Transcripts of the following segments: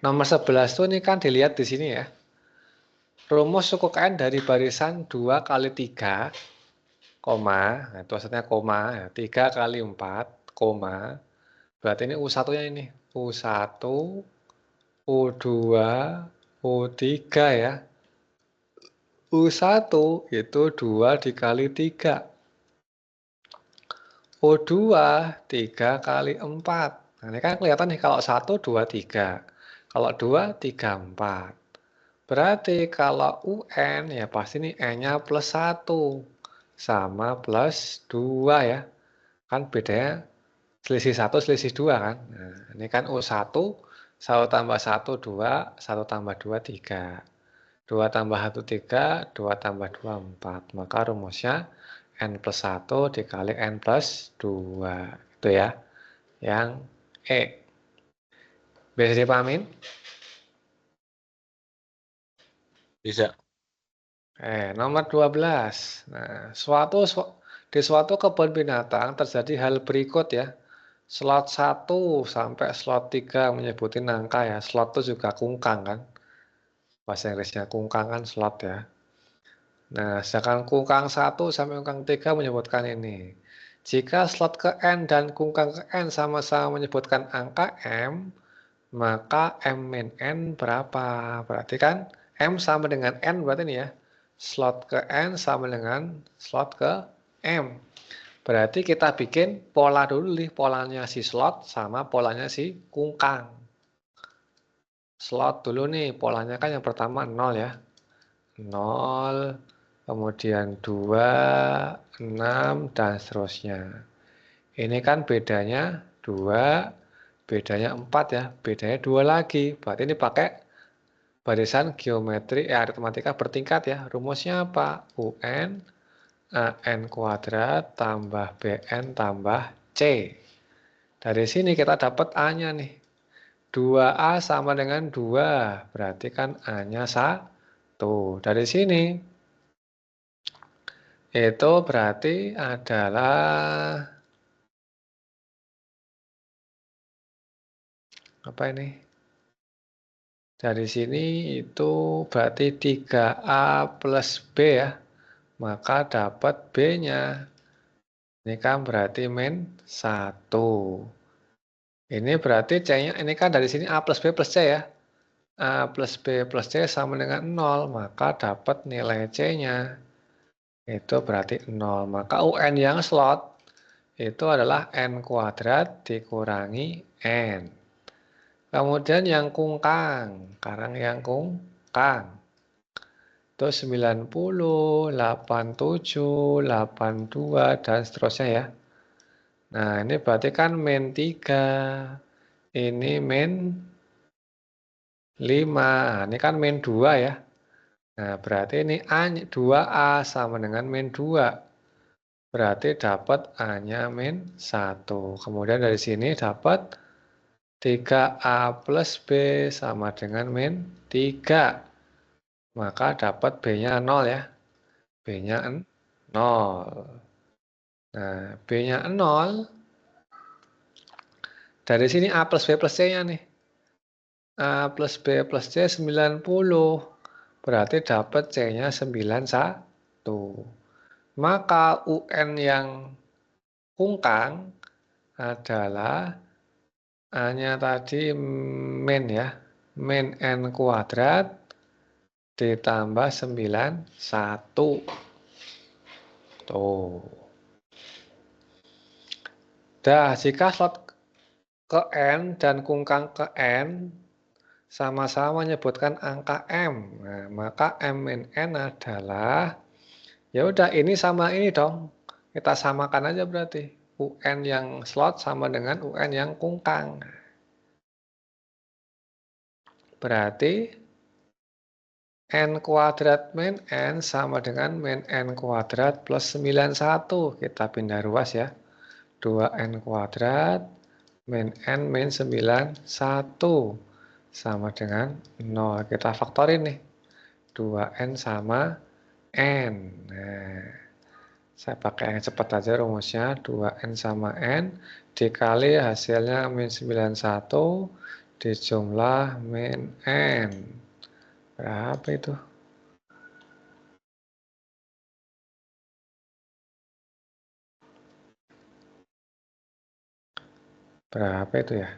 Nomor 11 tuh ini kan dilihat di sini ya. Rumus suku n dari barisan 2 kali 3, koma, nah itu maksudnya koma, 3 kali 4, koma. Berarti ini U1-nya ini. U1, U2, U3 ya. U1 itu 2 dikali 3. U2 3 kali 4. Nah, ini kan kelihatan nih kalau 1, 2, 3. Kalau 2, 3, 4. Berarti kalau UN ya pasti nih N-nya plus 1. Sama plus 2 ya. Kan bedanya selisih 1, selisih 2 kan. Nah, ini kan U1, 1 tambah 1, 2, 1 tambah 2, 3. 2 tambah 1, 3, 2 tambah 2, 4. Maka rumusnya N plus 1 dikali N plus 2. Itu ya. Yang E. Bisa dipahamin? Bisa. Nomor 12. Nah, di suatu kebun binatang terjadi hal berikut ya. Slot 1 sampai slot 3 menyebutin angka ya. Slot itu juga kungkang kan. Bahasa Inggrisnya kungkang kan slot ya. Nah, sedangkan kungkang 1 sampai kungkang 3 menyebutkan ini. Jika slot ke N dan kungkang ke N sama-sama menyebutkan angka M, maka M min N berapa? Berarti kan M sama dengan N berarti ini ya. Slot ke N sama dengan slot ke M. Berarti kita bikin pola dulu nih. Polanya si slot sama polanya si kungkang. Slot dulu nih. Polanya kan yang pertama 0 ya. 0, kemudian 2, 6, dan seterusnya. Ini kan bedanya 2, bedanya 4 ya. Bedanya 2 lagi. Berarti ini pakai barisan geometri aritmatika bertingkat ya. Rumusnya apa? UN AN kuadrat tambah BN tambah C. Dari sini kita dapat A-nya nih. 2A sama dengan 2. Berarti kan A-nya 1. Dari sini itu berarti adalah apa ini? Dari sini itu berarti 3A plus B ya. Maka dapat B-nya. Ini kan berarti min 1. Ini berarti C-nya, ini kan dari sini A plus B plus C ya. A plus B plus C sama dengan 0. Maka dapat nilai C-nya. Itu berarti 0. Maka UN yang slot itu adalah N kuadrat dikurangi N. Kemudian yang kungkang. Sekarang yang kungkang. Itu 90, 87, 82, dan seterusnya ya. Nah, ini berarti kan min 3. Ini min 5. Ini kan min 2 ya. Nah, berarti ini A, 2A sama dengan min 2. Berarti dapat A-nya min 1. Kemudian dari sini dapat 3A plus B sama dengan min 3. Maka dapat B-nya 0 ya. B-nya 0. Nah, B-nya 0. Dari sini A plus B plus C-nya nih. A plus B plus C 90. Berarti dapat C-nya 91. Maka UN yang kungkang adalah A-nya tadi min ya. Min N kuadrat ditambah 91. Tuh. Dah, jika slot ke N dan kungkang ke N sama-sama menyebutkan angka M. Nah, maka M min N adalah, ya udah ini sama ini dong. Kita samakan aja berarti. UN yang slot sama dengan UN yang kungkang. Berarti N kuadrat min N sama dengan min N kuadrat plus 91. Kita pindah ruas ya. 2N kuadrat min N min 91. Sama dengan 0. Kita faktorin nih. 2N sama N. Nah, saya pakai yang cepat aja rumusnya. 2N sama N dikali hasilnya min 91 dijumlah min N. Berapa itu? Berapa itu ya?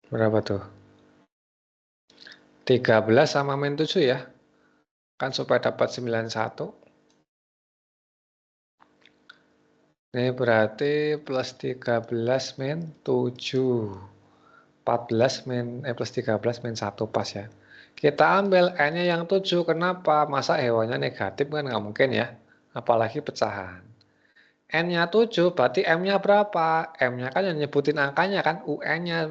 Berapa tuh? 13 sama min 7 ya. Kan supaya dapat 91. Ini berarti plus 13 min 7. 14 plus 13 min 1 pas ya. Kita ambil N-nya yang 7. Kenapa? Masa hewannya negatif kan nggak mungkin ya. Apalagi pecahan. N-nya 7 berarti M-nya berapa? M-nya kan yang nyebutin angkanya kan UN-nya.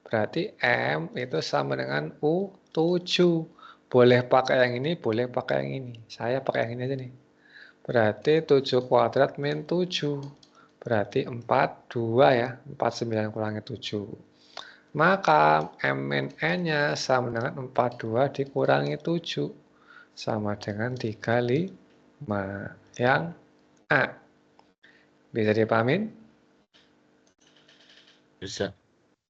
Berarti M itu sama dengan U7. Boleh pakai yang ini, boleh pakai yang ini. Saya pakai yang ini aja nih. Berarti 7 kuadrat min 7. Berarti 42 ya. 49 kurangi 7. Maka M min N-nya sama dengan 42 dikurangi 7. Sama dengan 35. Yang A. Bisa dipahamin? Bisa.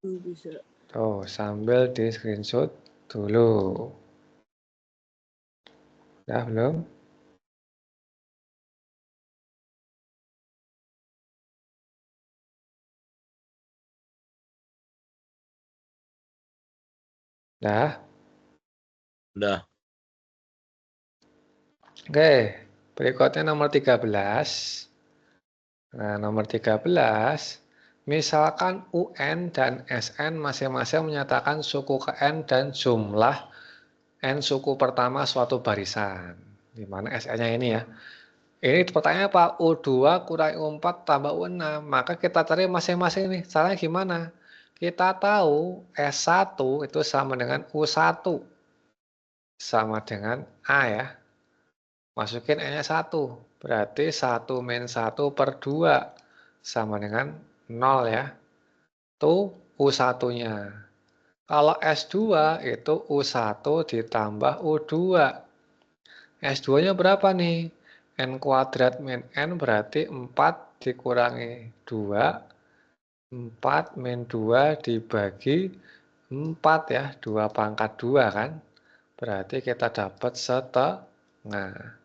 Bisa. Tuh, sambil di screenshot dulu. Udah belum? Dah? Udah. Oke, berikutnya nomor 13. Nah, nomor 13, misalkan UN dan SN masing-masing menyatakan suku ke N dan jumlah N suku pertama suatu barisan. Di mana SN-nya ini ya. Ini pertanyaannya apa? U2 kurangi U4 tambah U6. Maka kita cari masing-masing nih. Caranya gimana? Kita tahu S1 itu sama dengan U1. Sama dengan A ya. Masukin N-nya 1. Berarti 1 min 1 per 2. Sama dengan 0 ya. Itu U1-nya. Kalau S2 itu U1 ditambah U2. S2-nya berapa nih? N kuadrat min N berarti 4 dikurangi 2. 4 min 2 dibagi 4 ya. 2 pangkat 2 kan. Berarti kita dapat setengah.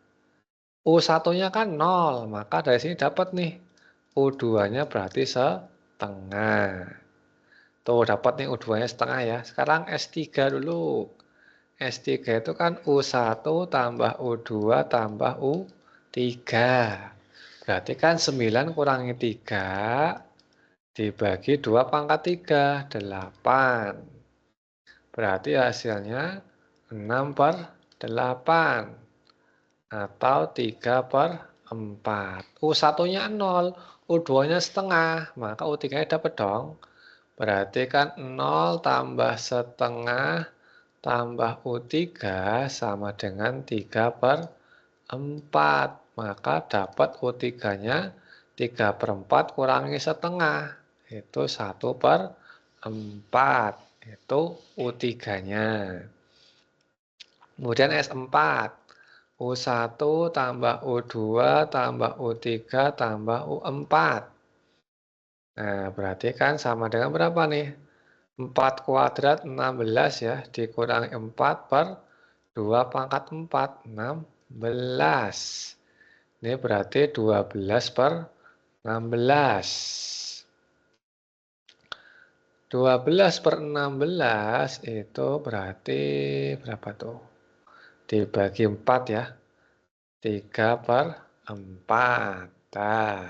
U1-nya kan 0. Maka dari sini dapat nih. U2-nya berarti setengah. Tuh dapat nih U2-nya setengah ya. Sekarang S3 dulu. S3 itu kan U1 tambah U2 tambah U3. Berarti kan 9 kurangi 3 dibagi 2 pangkat 3, 8. Berarti hasilnya 6 per 8. Atau 3 per 4. U1-nya 0, U2-nya setengah. Maka U3-nya dapat dong. Berarti kan 0 tambah setengah tambah U3 sama dengan 3 per 4. Maka dapat U3-nya 3 per 4 kurangi setengah. Itu 1 per 4. Itu U3-nya. Kemudian S4. U1 tambah U2 tambah U3 tambah U4. Nah, berarti kan sama dengan berapa nih? 4 kuadrat 16 ya, dikurangi 4 per 2 pangkat 4, 16. Ini berarti 12 per 16. 12 per 16 itu berarti berapa tuh? Dibagi 4 ya. 3 per 4. Nah,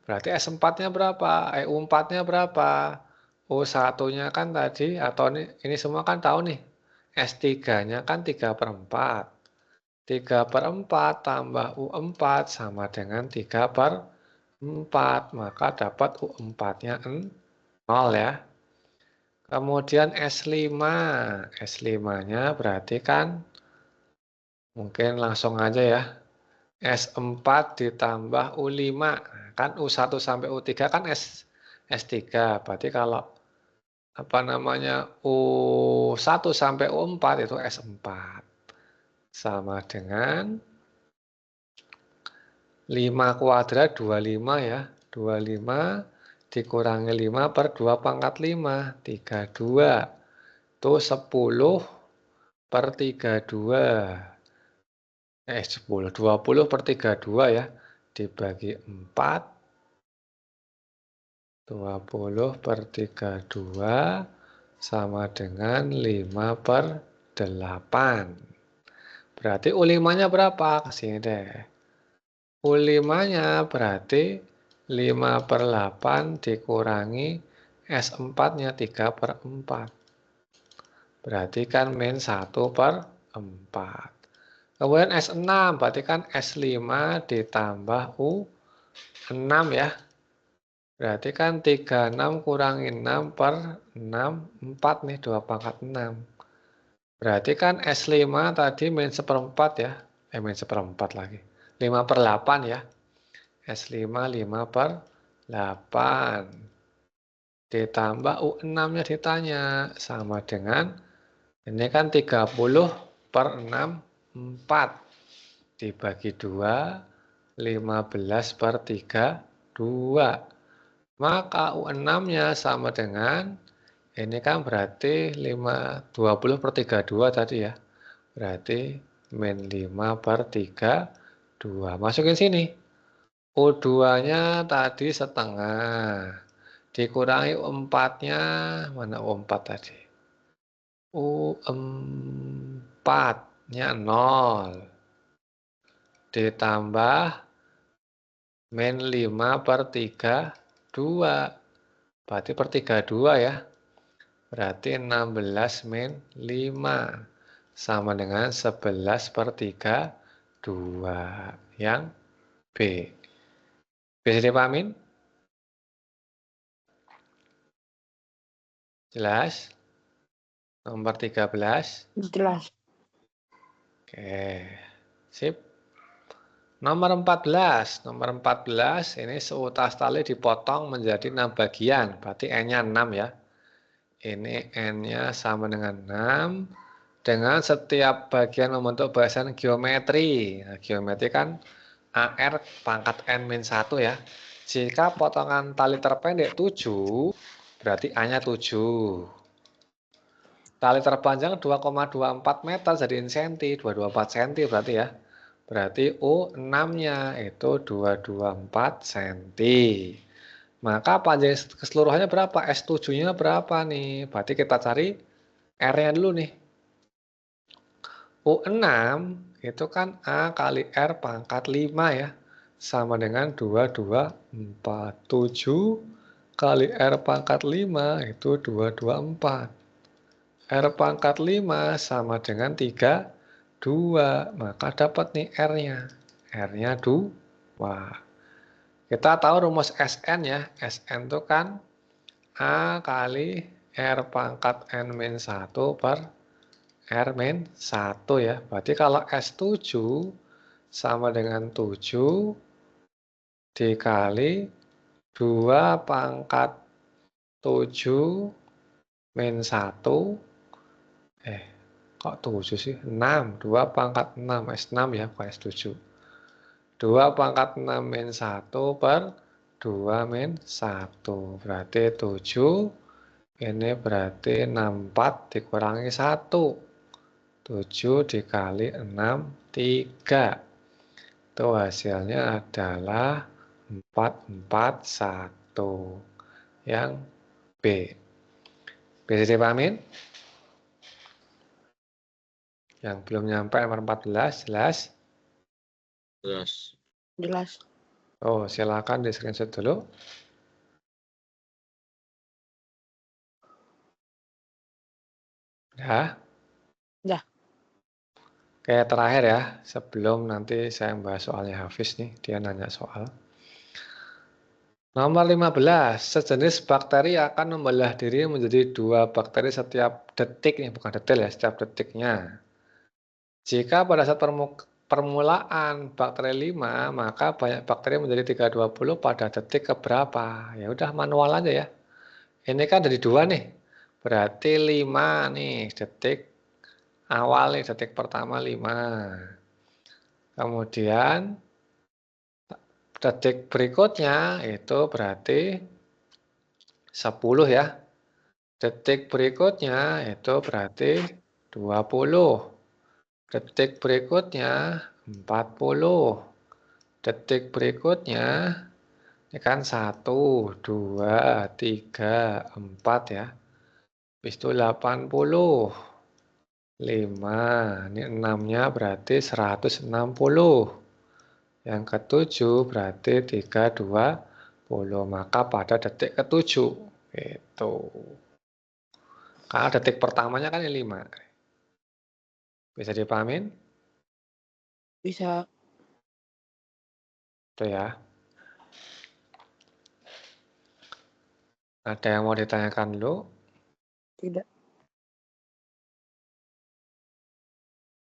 berarti S4-nya berapa? U4-nya berapa? U1-nya kan tadi, atau ini semua kan tahu nih. S3-nya kan 3 per 4. 3 per 4 tambah U4 sama dengan 3 per 4. Maka dapat U4-nya 0 ya. Kemudian S5. S5-nya berarti kan mungkin langsung aja ya. S4 ditambah U5. Kan U1 sampai U3 kan S3. Berarti kalau apa namanya U1 sampai U4 itu S4. Sama dengan 5 kuadrat 25 ya. 25 dikurangi 5 per 2 pangkat 5. 32. Itu 10 per 32. 10. 20 per 32 ya. Dibagi 4. 20 per 32 sama dengan 5 per 8. Berarti U5-nya berapa? Kesini deh. U5-nya berarti 5 per 8 dikurangi S4-nya 3 per 4. Berarti kan min 1 per 4. Kemudian S6 berarti kan S5 ditambah U6 ya. Berarti kan 36 kurangi 6 per 6, 4 nih, 2 pangkat 6. Berarti kan S5 tadi min seperempat ya. Min seperempat lagi. 5 per 8 ya. S5 5 per 8. Ditambah U6-nya ditanya. Sama dengan, ini kan 30 per 6, 4. Dibagi 2, 15 per 3, 2. Maka U6-nya sama dengan, ini kan berarti 20 per 32 tadi ya. Berarti min 5 per 3, 2. Masukin sini. U2-nya tadi setengah. Dikurangi U4-nya, mana U4 tadi? U4-nya 0. Ditambah min 5 per 3, 2. Berarti per 32 ya. Berarti 16 min 5. Sama dengan 11 per 3, 2. Yang B. Bisa dipahamin? Jelas? Nomor 13. Jelas. Oke. Sip. Nomor 14. Nomor 14 ini seutas tali dipotong menjadi 6 bagian. Berarti N-nya 6 ya. Ini N-nya sama dengan 6. Dengan setiap bagian membentuk bahasan geometri. Nah, geometri kan AR pangkat N-1 ya. Jika potongan tali terpendek 7, berarti A-nya 7. Tali terpanjang 2,24 meter jadiin senti, 224 cm berarti ya. Berarti U6-nya itu 224 cm. Maka panjang keseluruhannya berapa? S7-nya berapa nih? Berarti kita cari R-nya dulu nih. U6 itu kan A kali R pangkat 5 ya. Sama dengan 2247 kali R pangkat 5 itu 224. R pangkat 5 sama dengan 3, 2. Maka dapat nih R-nya. R-nya 2. Kita tahu rumus Sn ya. Sn itu kan A kali R pangkat N-1 per R-1 ya. Berarti kalau S7 sama dengan 7 dikali 2 pangkat 7 min 1. Kok 7 sih? 6. 2 pangkat 6. S6 ya, bukan S7. 2 pangkat 6 min 1 per 2 min 1. Berarti 7. Ini berarti 64 dikurangi 1. 7 dikali 6, 3. Itu hasilnya adalah 441. Yang B. Bisa dipahamin? Yang belum nyampe nomor 14, jelas? Jelas. Jelas. Oh, silakan di screenshot dulu. Ya. Ya. Oke, terakhir ya, sebelum nanti saya bahas soalnya Hafiz nih, dia nanya soal. Nomor 15, sejenis bakteri akan membelah diri menjadi 2 bakteri setiap detik, nih bukan detail ya, setiap detiknya. Jika pada saat permulaan bakteri 5, maka banyak bakteri menjadi 320 pada detik keberapa? Ya udah manual aja ya. Ini kan dari 2 nih. Berarti 5 nih detik awal nih, detik pertama 5. Kemudian detik berikutnya itu berarti 10 ya. Detik berikutnya itu berarti 20. Detik berikutnya 40. Detik berikutnya ini kan 1, 2, 3, 4 ya. Habis itu 80. 5. Ini 6-nya berarti 160. Yang ketujuh berarti 320. Maka pada detik ketujuh. Gitu. Karena detik pertamanya kan 5. Bisa dipahamin? Bisa. Itu ya. Ada yang mau ditanyakan dulu? Tidak.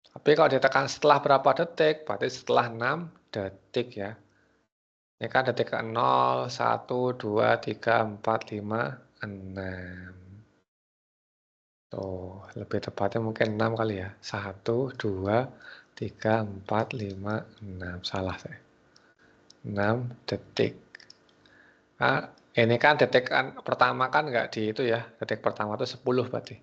Tapi kalau ditekan setelah berapa detik, berarti setelah 6 detik ya. Ini kan detik ke 0, 1, 2, 3, 4, 5, 6. Tuh, lebih tepatnya mungkin 6 kali ya. 1, 2, 3, 4, 5, 6. Salah saya. 6 detik. Nah, ini kan detik pertama kan nggak di itu ya. Detik pertama itu 10 berarti.